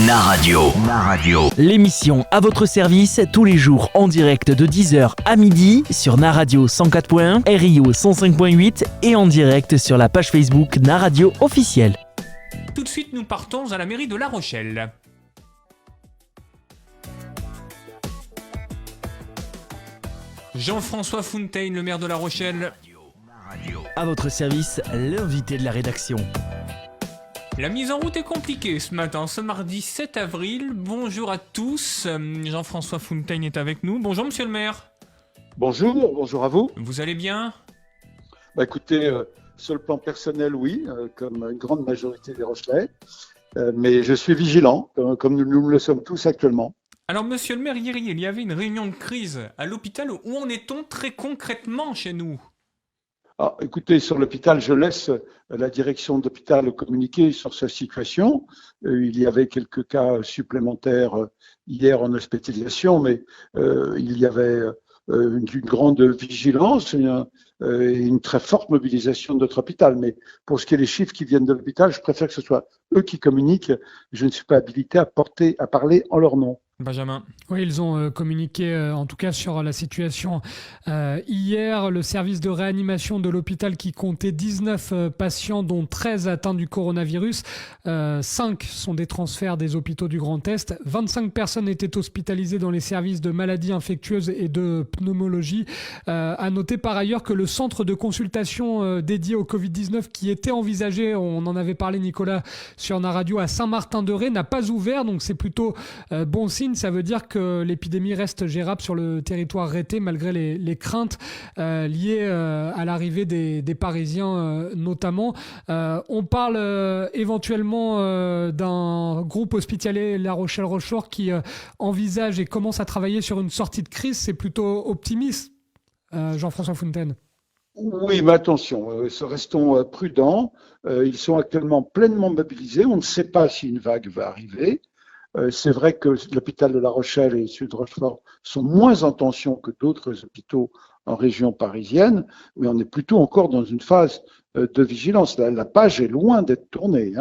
Naradio. L'émission à votre service tous les jours en direct de 10h à midi sur Naradio 104.1, RIO 105.8 et en direct sur la page Facebook Naradio officielle. Tout de suite, nous partons à la mairie de La Rochelle. Jean-François Fontaine, le maire de La Rochelle. À votre service, l'invité de la rédaction. La mise en route est compliquée ce matin, ce mardi 7 avril. Bonjour à tous. Jean-François Fontaine est avec nous. Bonjour monsieur le maire. Bonjour à vous. Vous allez bien ? Écoutez, sur le plan personnel, oui, comme une grande majorité des Rochelais. Mais je suis vigilant, comme nous le sommes tous actuellement. Alors monsieur le maire, hier il y avait une réunion de crise à l'hôpital. Où en est-on très concrètement chez nous ? Écoutez, sur l'hôpital, je laisse la direction d'hôpital communiquer sur sa situation. Il y avait quelques cas supplémentaires hier en hospitalisation, mais il y avait une grande vigilance et une très forte mobilisation de notre hôpital. Mais pour ce qui est des chiffres qui viennent de l'hôpital, je préfère que ce soit eux qui communiquent. Je ne suis pas habilité à parler en leur nom. Benjamin. Oui, ils ont communiqué en tout cas sur la situation hier. Le service de réanimation de l'hôpital qui comptait 19 patients, dont 13 atteints du coronavirus. 5 sont des transferts des hôpitaux du Grand Est. 25 personnes étaient hospitalisées dans les services de maladies infectieuses et de pneumologie. À noter par ailleurs que le centre de consultation dédié au Covid-19 qui était envisagé, on en avait parlé Nicolas sur Naradio, à Saint-Martin-de-Ré n'a pas ouvert. Donc c'est plutôt bon signe. Ça veut dire que l'épidémie reste gérable sur le territoire rhété malgré les craintes liées à l'arrivée des Parisiens notamment. On parle éventuellement d'un groupe hospitalier La Rochelle-Rochefort qui envisage et commence à travailler sur une sortie de crise. C'est plutôt optimiste, Jean-François Fontaine. Oui, mais attention, restons prudents. Ils sont actuellement pleinement mobilisés. On ne sait pas si une vague va arriver. C'est vrai que l'hôpital de La Rochelle et celui de Rochefort sont moins en tension que d'autres hôpitaux en région parisienne, mais on est plutôt encore dans une phase de vigilance. La page est loin d'être tournée.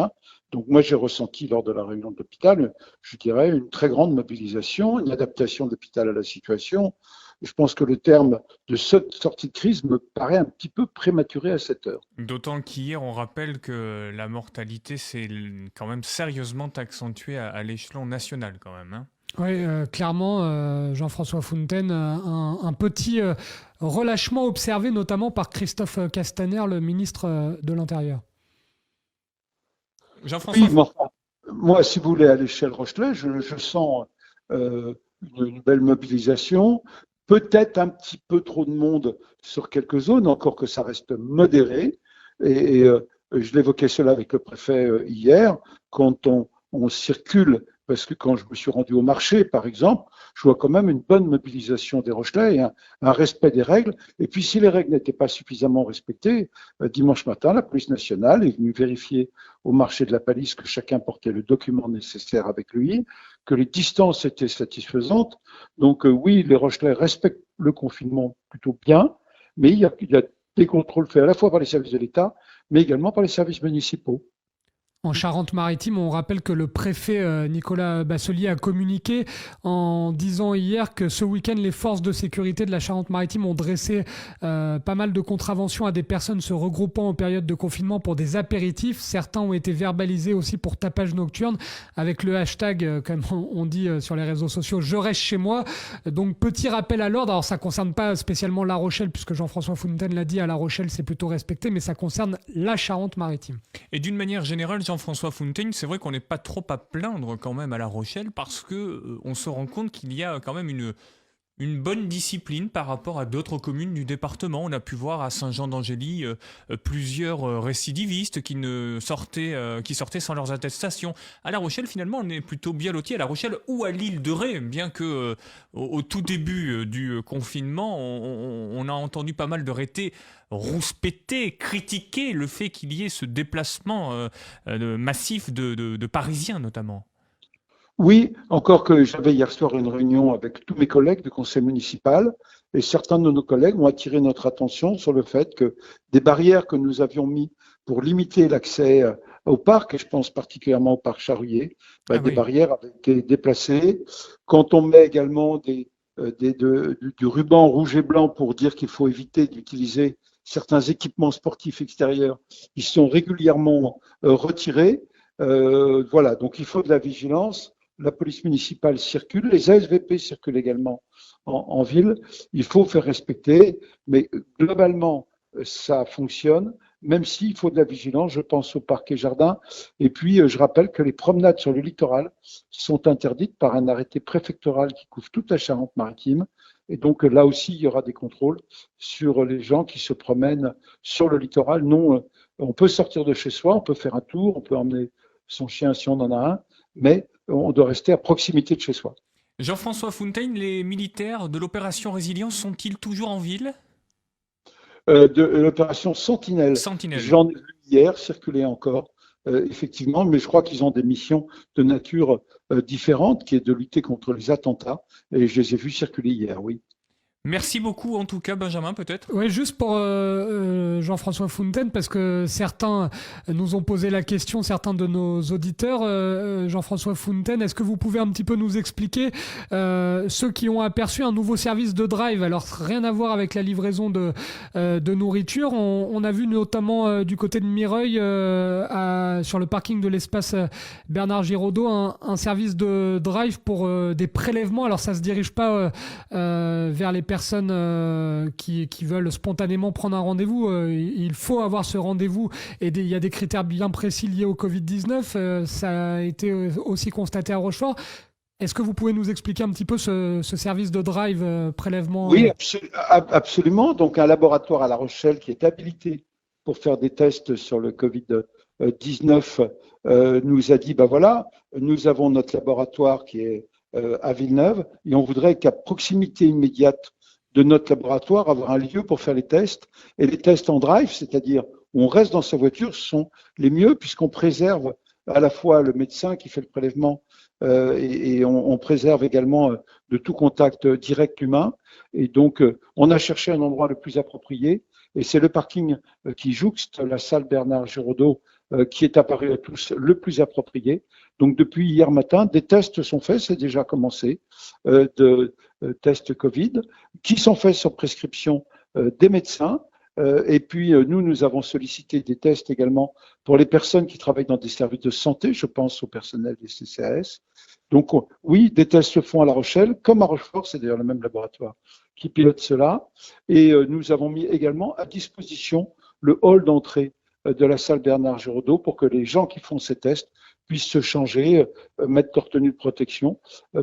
Donc moi, j'ai ressenti lors de la réunion de l'hôpital, je dirais, une très grande mobilisation, une adaptation de l'hôpital à la situation. Je pense que le terme de sortie de crise me paraît un petit peu prématuré à cette heure. D'autant qu'hier, on rappelle que la mortalité s'est quand même sérieusement accentuée à l'échelon national quand même. Oui, clairement, Jean-François Fontaine, un petit relâchement observé notamment par Christophe Castaner, le ministre de l'Intérieur. Jean-François. Oui, moi, si vous voulez, à l'échelle Rochelet, je sens une belle mobilisation. Peut-être un petit peu trop de monde sur quelques zones, encore que ça reste modéré. Et je l'évoquais cela avec le préfet hier, quand on circule, parce que quand je me suis rendu au marché, par exemple, je vois quand même une bonne mobilisation des Rochelais et un respect des règles. Et puis, si les règles n'étaient pas suffisamment respectées, dimanche matin, la police nationale est venue vérifier au marché de la Palisse que chacun portait le document nécessaire avec lui, que les distances étaient satisfaisantes. Donc oui, les Rochelais respectent le confinement plutôt bien, mais il y a des contrôles faits à la fois par les services de l'État, mais également par les services municipaux. En Charente-Maritime, on rappelle que le préfet Nicolas Basselier a communiqué en disant hier que ce week-end, les forces de sécurité de la Charente-Maritime ont dressé pas mal de contraventions à des personnes se regroupant en période de confinement pour des apéritifs. Certains ont été verbalisés aussi pour tapage nocturne avec le hashtag, comme on dit sur les réseaux sociaux, « Je reste chez moi ». Donc, petit rappel à l'ordre. Alors, ça ne concerne pas spécialement La Rochelle, puisque Jean-François Fontaine l'a dit, à La Rochelle, c'est plutôt respecté, mais ça concerne la Charente-Maritime. Et d'une manière générale, Jean-François Fontaine, c'est vrai qu'on n'est pas trop à plaindre quand même à La Rochelle parce que on se rend compte qu'il y a quand même une bonne discipline par rapport à d'autres communes du département. On a pu voir à Saint-Jean-d'Angély plusieurs récidivistes qui sortaient sans leurs attestations. À La Rochelle, finalement, on est plutôt bien lotis. À La Rochelle ou à l'île de Ré, bien que au tout début du confinement, on a entendu pas mal de Rétais rouspéter, critiquer le fait qu'il y ait ce déplacement massif de Parisiens notamment. Oui, encore que j'avais hier soir une réunion avec tous mes collègues du conseil municipal et certains de nos collègues ont attiré notre attention sur le fait que des barrières que nous avions mis pour limiter l'accès au parc, et je pense particulièrement au parc Charrier, des Oui. barrières avaient été déplacées. Quand on met également du ruban rouge et blanc pour dire qu'il faut éviter d'utiliser certains équipements sportifs extérieurs, ils sont régulièrement retirés. Voilà, donc il faut de la vigilance. La police municipale circule, les ASVP circulent également en ville. Il faut faire respecter, mais globalement, ça fonctionne, même s'il faut de la vigilance. Je pense au parc et jardin. Et puis, je rappelle que les promenades sur le littoral sont interdites par un arrêté préfectoral qui couvre toute la Charente-Maritime. Et donc, là aussi, il y aura des contrôles sur les gens qui se promènent sur le littoral. Non, on peut sortir de chez soi, on peut faire un tour, on peut emmener son chien si on en a un, mais on doit rester à proximité de chez soi. Jean-François Fontaine, les militaires de l'opération Résilience sont-ils toujours en ville? De l'opération Sentinelle, Sentinelle. j'en ai vu hier circuler encore, effectivement, mais je crois qu'ils ont des missions de nature différente, qui est de lutter contre les attentats, et je les ai vus circuler hier, oui. Merci beaucoup en tout cas, Benjamin, peut-être. Oui, juste pour Jean-François Fontaine, parce que certains nous ont posé la question, certains de nos auditeurs. Jean-François Fontaine, est-ce que vous pouvez un petit peu nous expliquer ceux qui ont aperçu un nouveau service de drive? Alors, rien à voir avec la livraison de nourriture. On a vu notamment du côté de Mireuil, sur le parking de l'espace Bernard Giraudot, un service de drive pour des prélèvements. Alors, ça ne se dirige pas vers les personnes qui veulent spontanément prendre un rendez-vous. Il faut avoir ce rendez-vous et il y a des critères bien précis liés au Covid-19. Ça a été aussi constaté à Rochefort. Est-ce que vous pouvez nous expliquer un petit peu ce service de drive prélèvement? Oui, absolument. Donc, un laboratoire à La Rochelle qui est habilité pour faire des tests sur le Covid-19 nous a dit, voilà, nous avons notre laboratoire qui est à Villeneuve et on voudrait qu'à proximité immédiate de notre laboratoire, avoir un lieu pour faire les tests. Et les tests en drive, c'est-à-dire où on reste dans sa voiture, sont les mieux puisqu'on préserve à la fois le médecin qui fait le prélèvement et on préserve également de tout contact direct humain. Et donc, on a cherché un endroit le plus approprié et c'est le parking qui jouxte la salle Bernard Giraudot qui est apparu à tous le plus approprié. Donc, depuis hier matin, des tests sont faits, c'est déjà commencé, de tests Covid, qui sont faits sur prescription des médecins. Et puis, nous avons sollicité des tests également pour les personnes qui travaillent dans des services de santé, je pense au personnel des CCAS. Donc, oui, des tests se font à La Rochelle, comme à Rochefort, c'est d'ailleurs le même laboratoire qui pilote cela. Et nous avons mis également à disposition le hall d'entrée de la salle Bernard Giraudot pour que les gens qui font ces tests puissent se changer, mettre leur tenue de protection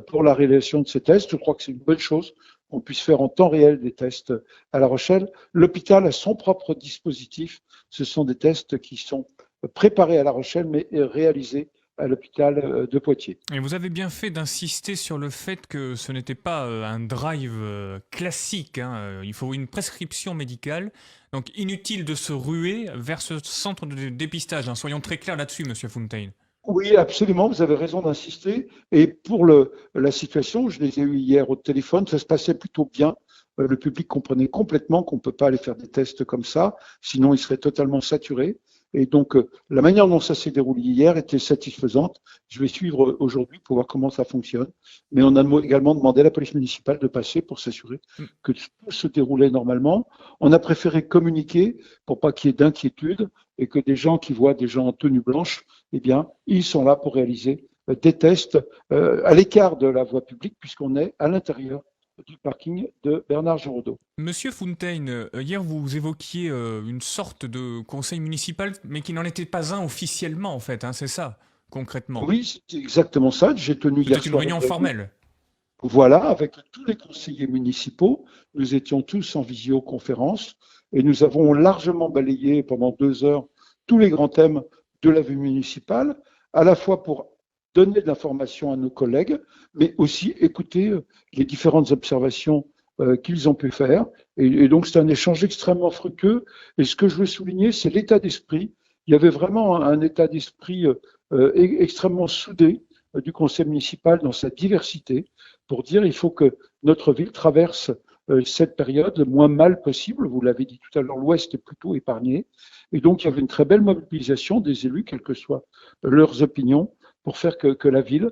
pour la réalisation de ces tests. Je crois que c'est une bonne chose qu'on puisse faire en temps réel des tests à La Rochelle. L'hôpital a son propre dispositif. Ce sont des tests qui sont préparés à La Rochelle, mais réalisés à l'hôpital de Poitiers. Et vous avez bien fait d'insister sur le fait que ce n'était pas un drive classique. Il faut une prescription médicale. Donc inutile de se ruer vers ce centre de dépistage. Soyons très clairs là-dessus, Monsieur Fontaine. Oui, absolument, vous avez raison d'insister. Et pour la situation, je les ai eus hier au téléphone, ça se passait plutôt bien. Le public comprenait complètement qu'on ne peut pas aller faire des tests comme ça, sinon il serait totalement saturé. Et donc, la manière dont ça s'est déroulé hier était satisfaisante. Je vais suivre aujourd'hui pour voir comment ça fonctionne. Mais on a également demandé à la police municipale de passer pour s'assurer que tout se déroulait normalement. On a préféré communiquer pour pas qu'il y ait d'inquiétude et que des gens qui voient des gens en tenue blanche, eh bien, ils sont là pour réaliser des tests à l'écart de la voie publique puisqu'on est à l'intérieur du parking de Bernard Giraudot. Monsieur Fontaine, hier vous évoquiez une sorte de conseil municipal, mais qui n'en était pas un officiellement en fait, c'est ça, concrètement. Oui, c'est exactement ça. J'ai tenu hier soir une réunion formelle. Voilà, avec tous les conseillers municipaux, nous étions tous en visioconférence et nous avons largement balayé pendant 2 heures tous les grands thèmes de la vie municipale, à la fois pour donner de l'information à nos collègues, mais aussi écouter les différentes observations qu'ils ont pu faire. Et donc, c'est un échange extrêmement fructueux. Et ce que je veux souligner, c'est l'état d'esprit. Il y avait vraiment un état d'esprit extrêmement soudé du conseil municipal dans sa diversité pour dire il faut que notre ville traverse cette période le moins mal possible. Vous l'avez dit tout à l'heure, l'Ouest est plutôt épargné. Et donc, il y avait une très belle mobilisation des élus, quelles que soient leurs opinions, pour faire que la ville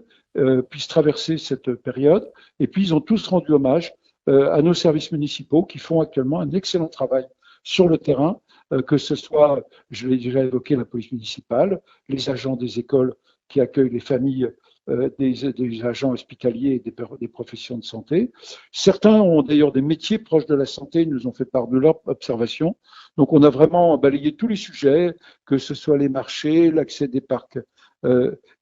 puisse traverser cette période. Et puis, ils ont tous rendu hommage à nos services municipaux qui font actuellement un excellent travail sur le terrain, que ce soit, je l'ai déjà évoqué, la police municipale, les agents des écoles qui accueillent les familles des agents hospitaliers et des professions de santé. Certains ont d'ailleurs des métiers proches de la santé, ils nous ont fait part de leur observation. Donc on a vraiment balayé tous les sujets, que ce soit les marchés, l'accès des parcs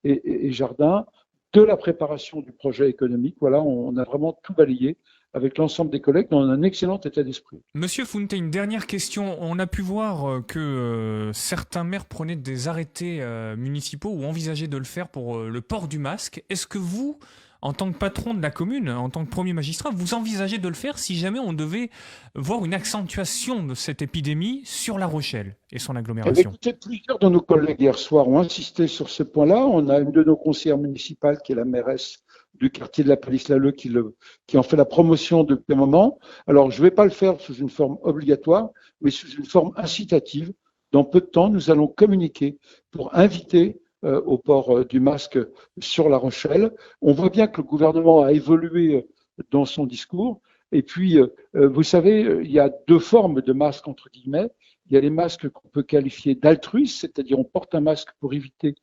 et jardins, de la préparation du projet économique. Voilà, on a vraiment tout balayé avec l'ensemble des collègues dans un excellent état d'esprit. Monsieur Fountaine, dernière question. On a pu voir que certains maires prenaient des arrêtés municipaux ou envisageaient de le faire pour le port du masque. Est-ce que vous, en tant que patron de la commune, en tant que premier magistrat, vous envisagez de le faire si jamais on devait voir une accentuation de cette épidémie sur La Rochelle et son agglomération? Écoutez, plusieurs de nos collègues hier soir ont insisté sur ce point-là. On a une de nos conseillères municipales qui est la mairesse du quartier de la Palisse-Lalleux qui en fait la promotion depuis un moment. Alors, je ne vais pas le faire sous une forme obligatoire, mais sous une forme incitative. Dans peu de temps, nous allons communiquer pour inviter au port du masque sur La Rochelle. On voit bien que le gouvernement a évolué dans son discours. Et puis, vous savez, il y a deux formes de masques, entre guillemets. Il y a les masques qu'on peut qualifier d'altruistes, c'est-à-dire on porte un masque pour éviter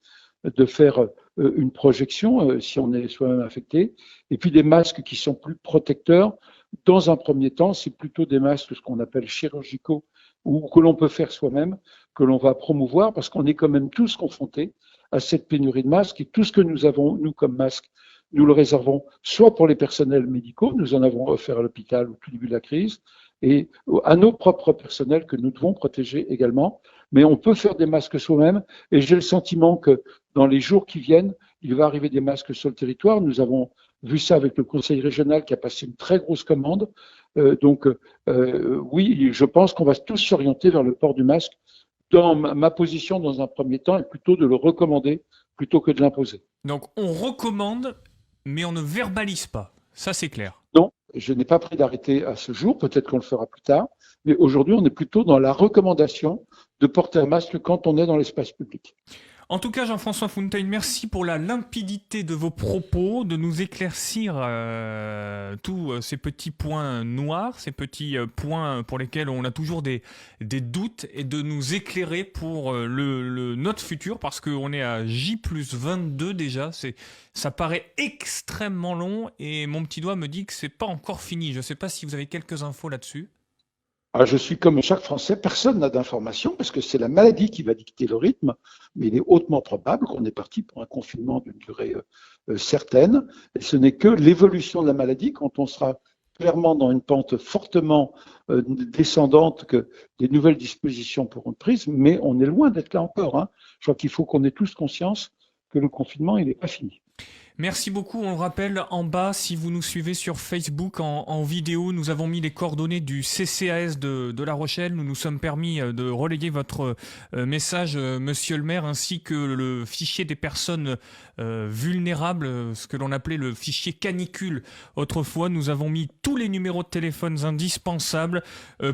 de faire une projection si on est soi-même infecté, et puis des masques qui sont plus protecteurs. Dans un premier temps, c'est plutôt des masques ce qu'on appelle chirurgicaux ou que l'on peut faire soi-même, que l'on va promouvoir parce qu'on est quand même tous confrontés à cette pénurie de masques et tout ce que nous avons, nous, comme masques, nous le réservons soit pour les personnels médicaux, nous en avons offert à l'hôpital au tout début de la crise, et à nos propres personnels que nous devons protéger également. Mais on peut faire des masques soi-même et j'ai le sentiment que dans les jours qui viennent, il va arriver des masques sur le territoire. Nous avons vu ça avec le conseil régional qui a passé une très grosse commande. Oui, je pense qu'on va tous s'orienter vers le port du masque. Dans ma position, dans un premier temps, est plutôt de le recommander plutôt que de l'imposer. Donc on recommande, mais on ne verbalise pas. Ça, c'est clair. Non, je n'ai pas pris d'arrêté à ce jour. Peut-être qu'on le fera plus tard. Mais aujourd'hui, on est plutôt dans la recommandation de porter un masque quand on est dans l'espace public. En tout cas, Jean-François Fountaine, merci pour la limpidité de vos propos, de nous éclaircir tous ces petits points noirs, ces petits points pour lesquels on a toujours des doutes, et de nous éclairer pour notre futur, parce qu'on est à J+22 déjà. Ça paraît extrêmement long, et mon petit doigt me dit que c'est pas encore fini. Je ne sais pas si vous avez quelques infos là-dessus. Je suis comme chaque Français, personne n'a d'informations parce que c'est la maladie qui va dicter le rythme, mais il est hautement probable qu'on est parti pour un confinement d'une durée certaine. Et ce n'est que l'évolution de la maladie, quand on sera clairement dans une pente fortement descendante, que des nouvelles dispositions pourront être prises, mais on est loin d'être là encore. Je crois qu'il faut qu'on ait tous conscience que le confinement, il n'est pas fini. Merci beaucoup. On le rappelle en bas, si vous nous suivez sur Facebook en vidéo, nous avons mis les coordonnées du CCAS de La Rochelle. Nous nous sommes permis de relayer votre message, monsieur le maire, ainsi que le fichier des personnes vulnérables, ce que l'on appelait le fichier canicule autrefois. Nous avons mis tous les numéros de téléphone indispensables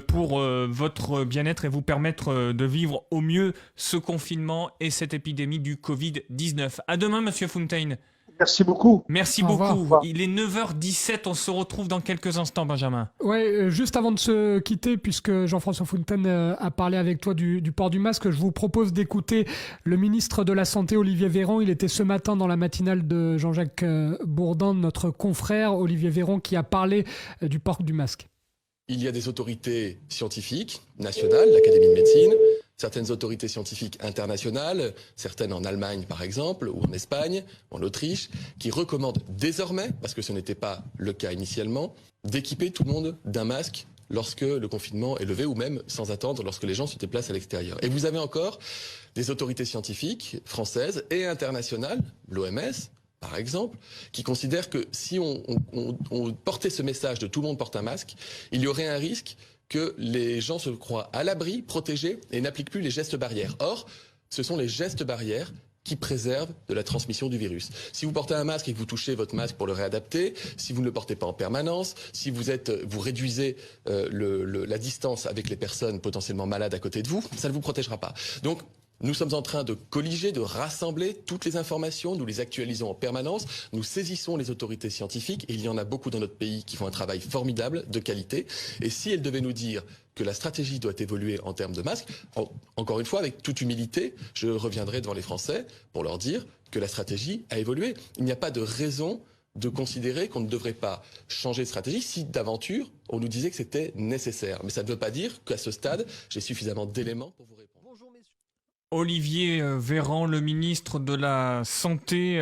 pour votre bien-être et vous permettre de vivre au mieux ce confinement et cette épidémie du Covid-19. À demain, monsieur Fountaine. Merci beaucoup. Merci beaucoup. Revoir. Il est 9h17, on se retrouve dans quelques instants, Benjamin. Ouais, juste avant de se quitter, puisque Jean-François Fountaine a parlé avec toi du port du masque, je vous propose d'écouter le ministre de la Santé, Olivier Véran. Il était ce matin dans la matinale de Jean-Jacques Bourdin, notre confrère Olivier Véran, qui a parlé du port du masque. Il y a des autorités scientifiques nationales, l'Académie de médecine, certaines autorités scientifiques internationales, certaines en Allemagne par exemple, ou en Espagne, en Autriche, qui recommandent désormais, parce que ce n'était pas le cas initialement, d'équiper tout le monde d'un masque lorsque le confinement est levé, ou même sans attendre lorsque les gens se déplacent à l'extérieur. Et vous avez encore des autorités scientifiques françaises et internationales, l'OMS, par exemple, qui considèrent que si on portait ce message de tout le monde porte un masque, il y aurait un risque que les gens se croient à l'abri, protégés et n'appliquent plus les gestes barrières. Or, ce sont les gestes barrières qui préserve de la transmission du virus. Si vous portez un masque et que vous touchez votre masque pour le réadapter, si vous ne le portez pas en permanence, si vous réduisez la distance avec les personnes potentiellement malades à côté de vous, ça ne vous protégera pas. Donc, nous sommes en train de colliger, de rassembler toutes les informations, nous les actualisons en permanence, nous saisissons les autorités scientifiques, et il y en a beaucoup dans notre pays qui font un travail formidable, de qualité, et si elles devaient nous dire que la stratégie doit évoluer en termes de masques, encore une fois, avec toute humilité, je reviendrai devant les Français pour leur dire que la stratégie a évolué. Il n'y a pas de raison de considérer qu'on ne devrait pas changer de stratégie si d'aventure on nous disait que c'était nécessaire. Mais ça ne veut pas dire qu'à ce stade, j'ai suffisamment d'éléments pour vous répondre. Olivier Véran, le ministre de la Santé,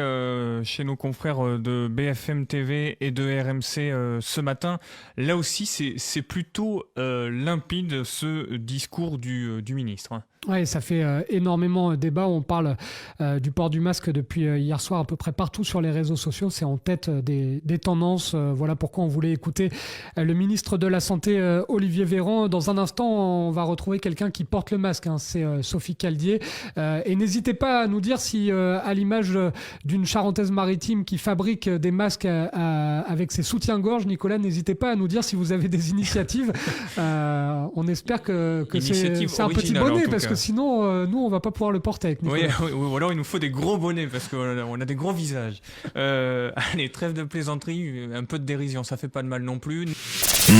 chez nos confrères de BFM TV et de RMC ce matin. Là aussi, c'est plutôt limpide ce discours du ministre. Oui, ça fait énormément débat. On parle du port du masque depuis hier soir à peu près partout sur les réseaux sociaux. C'est en tête des tendances. Voilà pourquoi on voulait écouter le ministre de la Santé, Olivier Véran. Dans un instant, on va retrouver quelqu'un qui porte le masque. C'est Sophie Caldier. Et n'hésitez pas à nous dire si, à l'image d'une Charentaise-Maritime qui fabrique des masques avec ses soutiens-gorge, Nicolas, n'hésitez pas à nous dire si vous avez des initiatives. On espère que c'est un petit bonnet parce que sinon, nous, on va pas pouvoir le porter avec Nicolas. Oui, ou alors il nous faut des gros bonnets parce qu'on a des gros visages. Allez, trêve de plaisanterie, un peu de dérision, ça fait pas de mal non plus.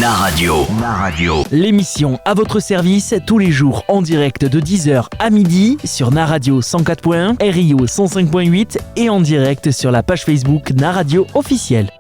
Naradio. L'émission à votre service tous les jours en direct de 10h à midi sur Naradio 104.1, RIO 105.8 et en direct sur la page Facebook Naradio officielle.